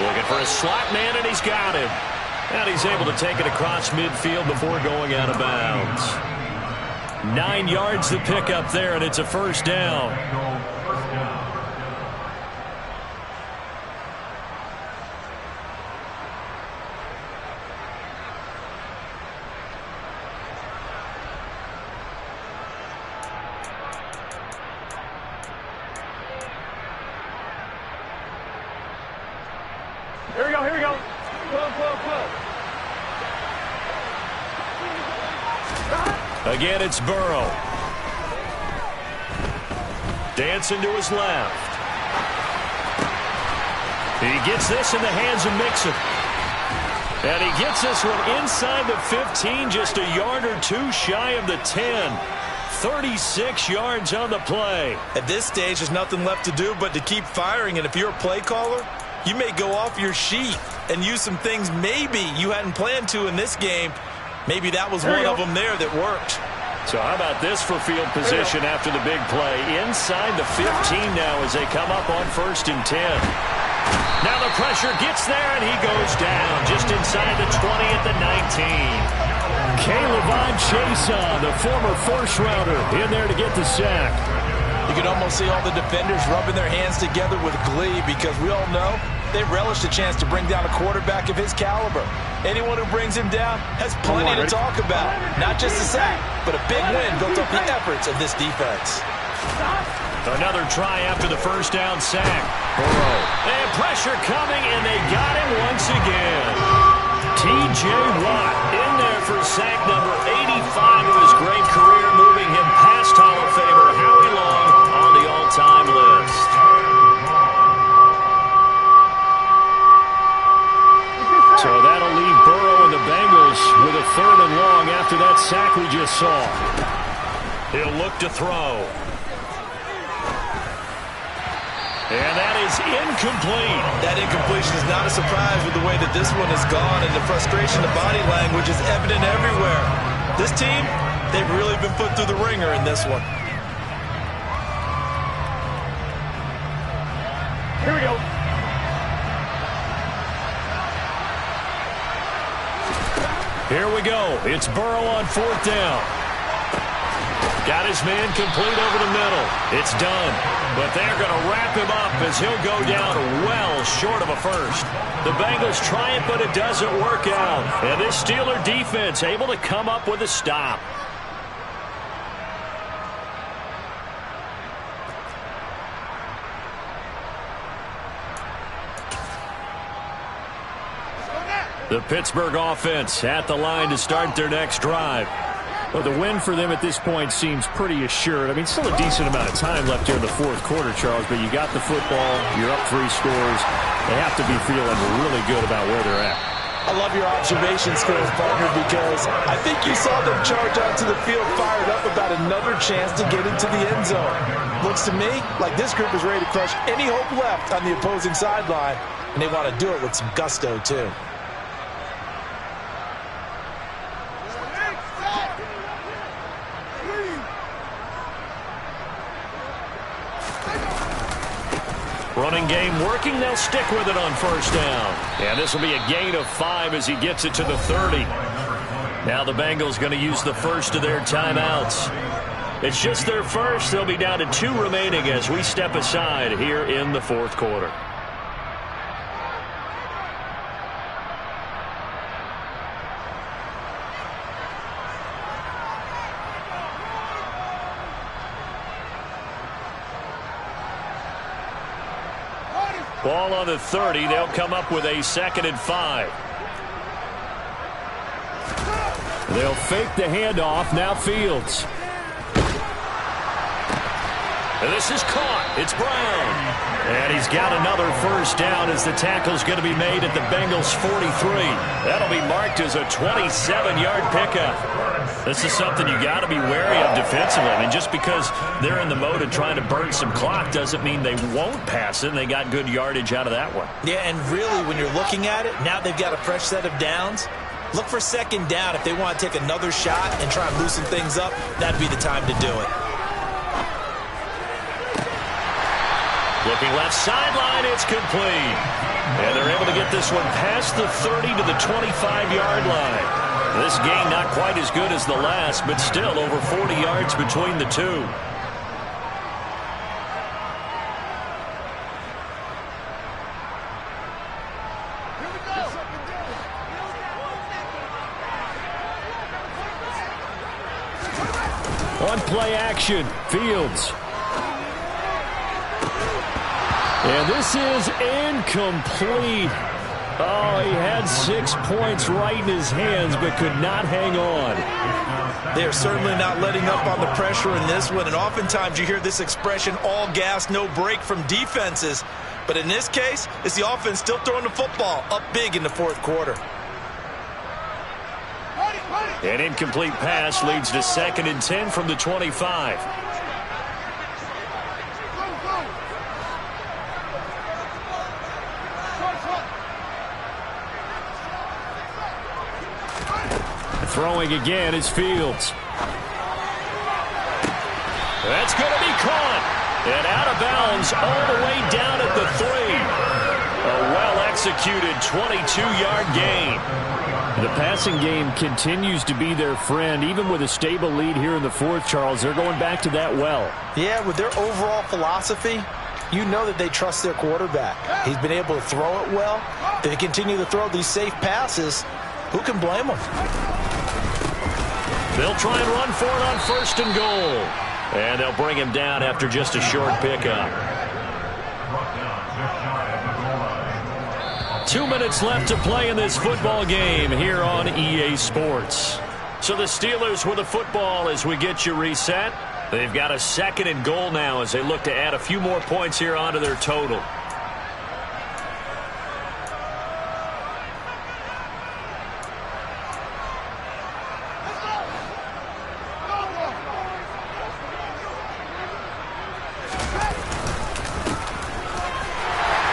Looking for a slot man, and he's got him. And he's able to take it across midfield before going out of bounds. 9 yards to pick up there, and it's a first down. Here we go. Again, it's Burrow. Dancing to his left. He gets this in the hands of Mixon. And he gets this one inside the 15, just a yard or two shy of the 10. 36 yards on the play. At this stage, there's nothing left to do but to keep firing. And if you're a play caller, you may go off your sheet and use some things maybe you hadn't planned to in this game. Maybe that was one of them there that worked. So how about this for field position after the big play? Inside the 15 now as they come up on 1st and 10. Now the pressure gets there, and he goes down just inside the 20 at the 19. Caleb Chason, the former first-rounder, in there to get the sack. You can almost see all the defenders rubbing their hands together with glee because we all know they relish the chance to bring down a quarterback of his caliber. Anyone who brings him down has plenty to talk about. Not just a sack, but a big win built up the efforts of this defense. Another try after the first down sack. Burrow. And pressure coming, and they got him once again. T.J. Watt in there for sack number 85 of his great career, moving him past Hall of Famer Howie Long on the all-time list. So that'll leave Burrow and the Bengals with a 3rd and long after that sack we just saw. He'll look to throw. And that is incomplete. That incompletion is not a surprise with the way that this one has gone, and the frustration of body language is evident everywhere. This team, they've really been put through the ringer in this one. Here we go. Here we go. It's Burrow on 4th down. Got his man complete over the middle. It's done. But they're going to wrap him up as he'll go down well short of a first. The Bengals try it, but it doesn't work out. And this Steeler defense able to come up with a stop. The Pittsburgh offense at the line to start their next drive. Well, the win for them at this point seems pretty assured. I mean, still a decent amount of time left here in the 4th quarter, Charles, but you got the football, you're up 3 scores. They have to be feeling really good about where they're at. I love your observation skills, partner, because I think you saw them charge onto the field fired up about another chance to get into the end zone. Looks to me like this group is ready to crush any hope left on the opposing sideline, and they want to do it with some gusto, too. Running game working. They'll stick with it on 1st down. And this will be a gain of 5 as he gets it to the 30. Now the Bengals going to use the first of their timeouts. It's just their first. They'll be down to 2 remaining as we step aside here in the 4th quarter. Ball on the 30. They'll come up with a 2nd and 5. They'll fake the handoff. Now Fields. And this is caught. It's Brown. And he's got another first down as the tackle's going to be made at the Bengals 43. That'll be marked as a 27-yard pickup. This is something you got to be wary of defensively. I mean, just because they're in the mode of trying to burn some clock doesn't mean they won't pass it, and they got good yardage out of that one. Yeah, and really, when you're looking at it, now they've got a fresh set of downs. Look for 2nd down. If they want to take another shot and try and loosen things up, that'd be the time to do it. Looking left sideline, it's complete. And they're able to get this one past the 30 to the 25-yard line. This game not quite as good as the last, but still over 40 yards between the two. On play action, Fields. And this is incomplete. Oh, he had 6 points right in his hands, but could not hang on. They're certainly not letting up on the pressure in this one, and oftentimes you hear this expression, all gas, no break from defenses. But in this case, it's the offense still throwing the football up big in the 4th quarter. An incomplete pass leads to 2nd and 10 from the 25. Throwing again is Fields. That's going to be caught. And out of bounds all the way down at the 3. A well-executed 22-yard gain. The passing game continues to be their friend. Even with a stable lead here in the 4th, Charles, they're going back to that well. Yeah, with their overall philosophy, you know that they trust their quarterback. He's been able to throw it well. They continue to throw these safe passes. Who can blame them? They'll try and run for it on 1st and goal. And they'll bring him down after just a short pickup. 2 minutes left to play in this football game here on EA Sports. So the Steelers with the football as we get you reset. They've got a 2nd and goal now as they look to add a few more points here onto their total.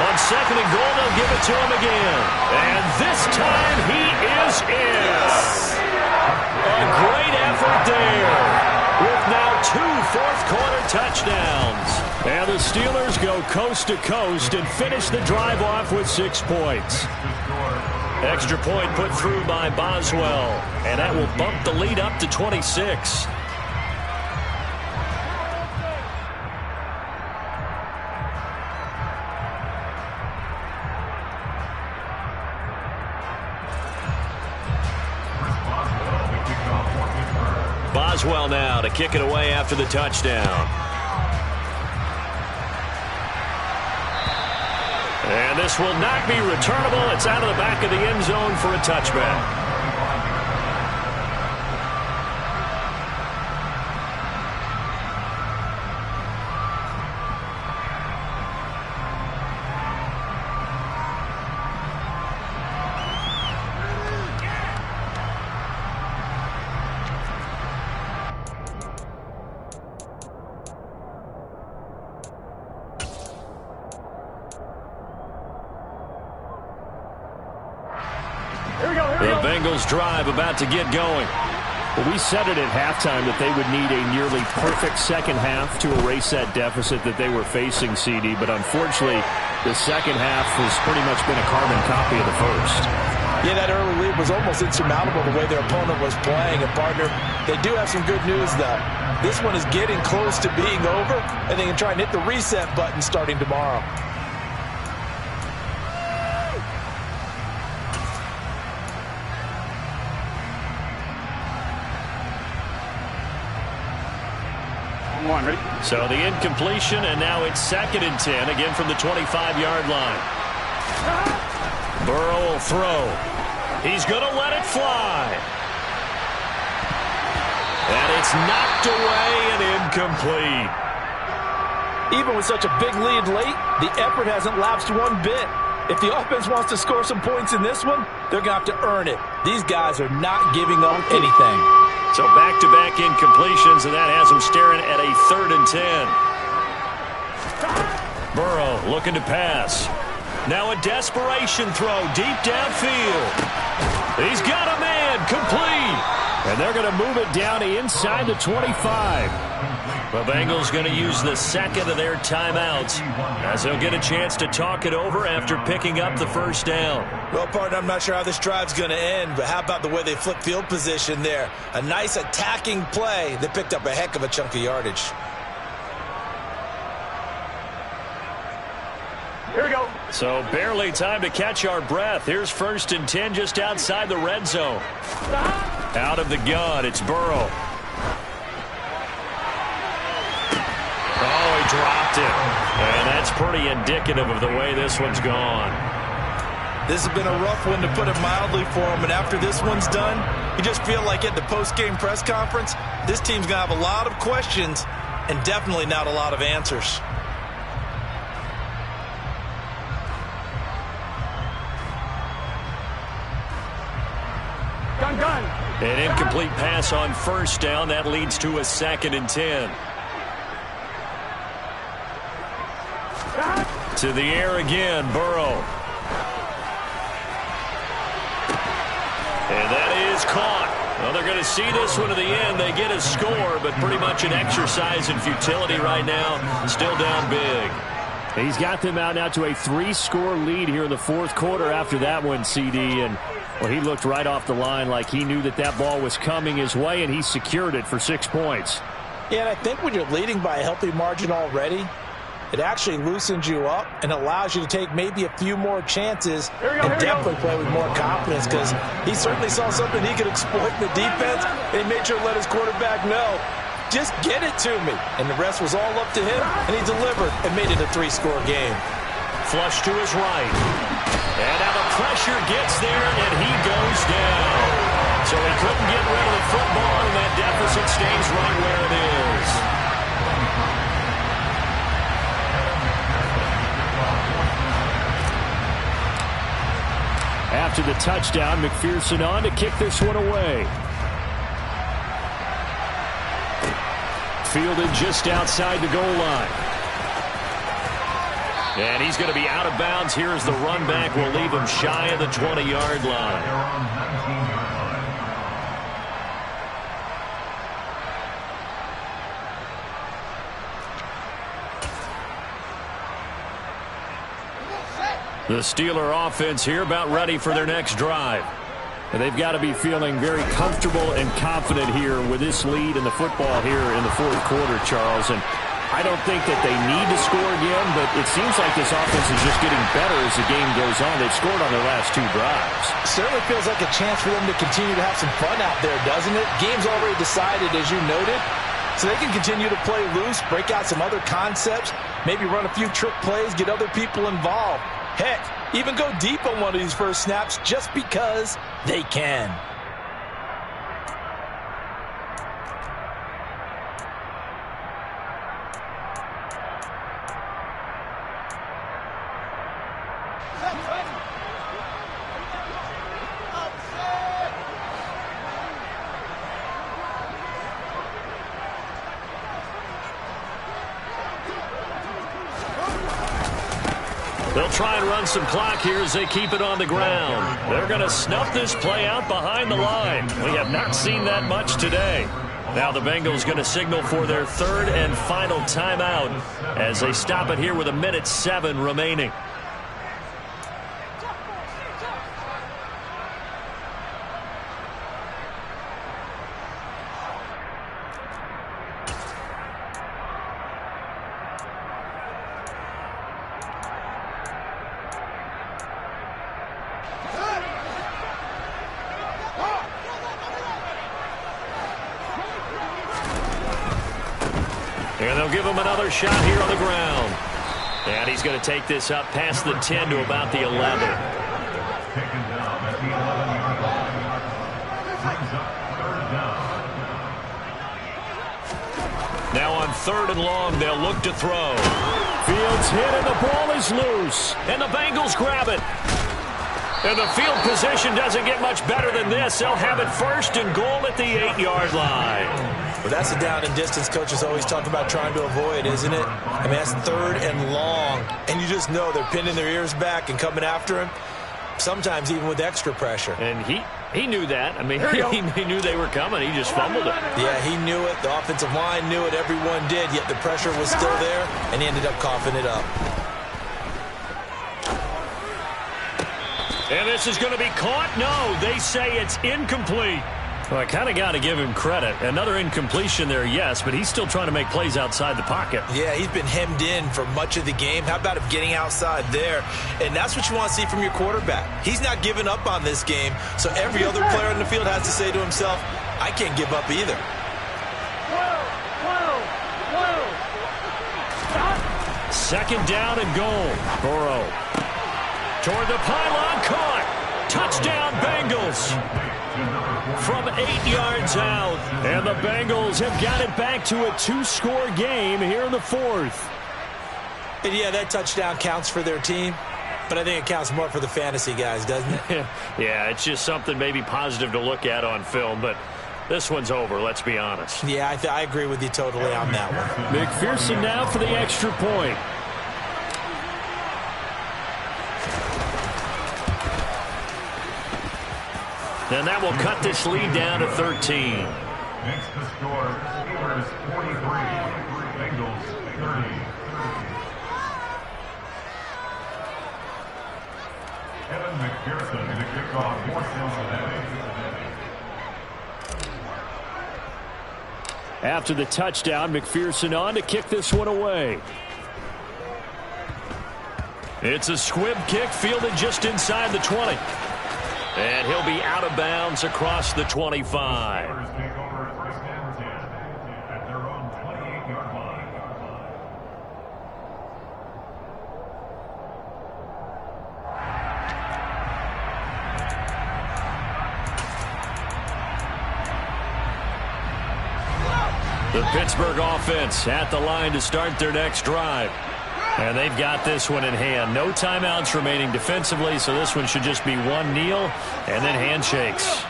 On 2nd and goal, they'll give it to him again. And this time he is in. A great effort there. With now 2 fourth-quarter touchdowns. And the Steelers go coast to coast and finish the drive off with 6 points. Extra point put through by Boswell. And that will bump the lead up to 26. Boswell now to kick it away after the touchdown. And this will not be returnable. It's out of the back of the end zone for a touchback. The Bengals drive about to get going. Well, we said it at halftime that they would need a nearly perfect second half to erase that deficit that they were facing, CD. But unfortunately, the second half has pretty much been a carbon copy of the first. Yeah, that early lead was almost insurmountable the way their opponent was playing. And, partner, they do have some good news, though. This one is getting close to being over, and they can try and hit the reset button starting tomorrow. So the incompletion, and now it's 2nd and 10, again from the 25-yard line. Burrow will throw. He's going to let it fly. And it's knocked away and incomplete. Even with such a big lead late, the effort hasn't lapsed one bit. If the offense wants to score some points in this one, they're going to have to earn it. These guys are not giving up anything. So back-to-back incompletions, and that has them staring at a 3rd and 10. Burrow looking to pass. Now a desperation throw deep downfield. He's got a man, complete. And they're going to move it down inside the 25. The Bengals going to use the 2nd of their timeouts as they'll get a chance to talk it over after picking up the first down. Well, partner, I'm not sure how this drive's going to end, but how about the way they flip field position there? A nice attacking play that picked up a heck of a chunk of yardage. Here we go. So barely time to catch our breath. Here's 1st and 10 just outside the red zone. Out of the gun, it's Burrow. Oh, he dropped it. And that's pretty indicative of the way this one's gone. This has been a rough one, to put it mildly, for him. And after this one's done, you just feel like at the post-game press conference, this team's going to have a lot of questions and definitely not a lot of answers. Gun. An incomplete pass on first down. That leads to a 2nd and 10. To the air again, Burrow. And that is caught. Well, they're going to see this one to the end. They get a score, but pretty much an exercise in futility right now. Still down big. He's got them out now to a 3-score lead here in the 4th quarter after that one, CD. And, well, he looked right off the line like he knew that that ball was coming his way, and he secured it for 6 points. Yeah, and I think when you're leading by a healthy margin already, it actually loosens you up and allows you to take maybe a few more chances and definitely play with more confidence, because he certainly saw something he could exploit in the defense, and he made sure to let his quarterback know, just get it to me. And the rest was all up to him, and he delivered and made it a 3-score game. Flush to his right. And now the pressure gets there, and he goes down. So he couldn't get rid of the football, and that deficit stays right where it is. After the touchdown, McPherson on to kick this one away. Fielded just outside the goal line. And he's going to be out of bounds. Here's the run back. We'll leave him shy of the 20-yard line. The Steeler offense here about ready for their next drive. And they've got to be feeling very comfortable and confident here with this lead in the football here in the 4th quarter, Charles. And I don't think that they need to score again, but it seems like this offense is just getting better as the game goes on. They've scored on their last 2 drives. Certainly feels like a chance for them to continue to have some fun out there, doesn't it? Game's already decided, as you noted, so they can continue to play loose, break out some other concepts, maybe run a few trick plays, get other people involved. Heck, even go deep on one of these first snaps just because they can. They'll try and run some clock here as they keep it on the ground. They're going to snuff this play out behind the line. We have not seen that much today. Now the Bengals going to signal for their 3rd and final timeout as they stop it here with 1:07 remaining. And they'll give him another shot here on the ground. And he's going to take this up past the 10 to about the 11. Now on 3rd and long, they'll look to throw. Fields hit and the ball is loose. And the Bengals grab it. And the field position doesn't get much better than this. They'll have it 1st and goal at the 8-yard line. Well, that's a down and distance coaches always talk about trying to avoid, isn't it? I mean, that's 3rd and long. And you just know they're pinning their ears back and coming after him, sometimes even with extra pressure. And he knew that. I mean, he knew they were coming. He just fumbled it. Yeah, he knew it. The offensive line knew it. Everyone did, yet the pressure was still there, and he ended up coughing it up. And this is going to be caught? No, they say it's incomplete. Well, I kind of got to give him credit. Another incompletion there, yes, but he's still trying to make plays outside the pocket. Yeah, he's been hemmed in for much of the game. How about him getting outside there? And that's what you want to see from your quarterback. He's not giving up on this game, so every other player on the field has to say to himself, I can't give up either. Second down and goal. Burrow. Toward the pylon, caught. Touchdown, Bengals. From 8 yards out. And the Bengals have got it back to a 2-score game here in the 4th. And yeah, that touchdown counts for their team. But I think it counts more for the fantasy guys, doesn't it? Yeah, it's just something maybe positive to look at on film, but this one's over, let's be honest. Yeah, I agree with you totally on that one. McPherson now for the extra point. And that will cut this lead down to 13. Next to score, Steelers 43, Bengals 30. Kevin McPherson to kick off for Cincinnati. After the touchdown, McPherson on to kick this one away. It's a squib kick fielded just inside the 20. And he'll be out of bounds across the 25. The Pittsburgh offense at the line to start their next drive. And they've got this one in hand. No timeouts remaining defensively, so this one should just be one kneel and then handshakes.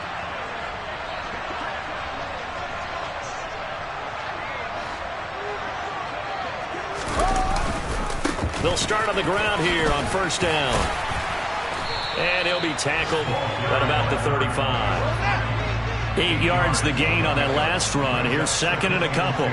They'll start on the ground here on first down. And he'll be tackled at about the 35. 8 yards the gain on that last run. Here's second and a couple.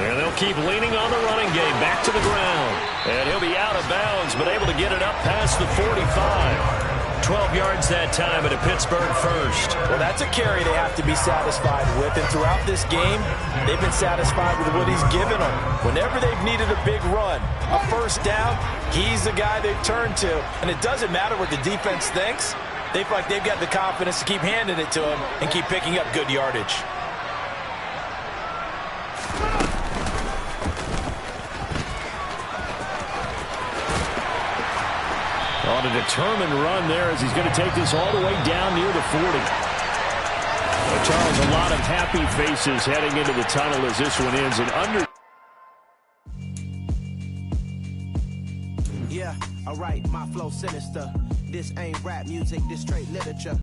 And they'll keep leaning on the running game back to the ground. And he'll be out of bounds, but able to get it up past the 45. 12 yards that time at a Pittsburgh first. Well, that's a carry they have to be satisfied with. And throughout this game, they've been satisfied with what he's given them. Whenever they've needed a big run, a first down, he's the guy they've turned to. And it doesn't matter what the defense thinks. They feel like they've got the confidence to keep handing it to him and keep picking up good yardage. On a determined run there as he's going to take this all the way down near the 40. Well, Charles, a lot of happy faces heading into the tunnel as this one ends. And under. Yeah, alright, my flow sinister. This ain't rap music, this straight literature.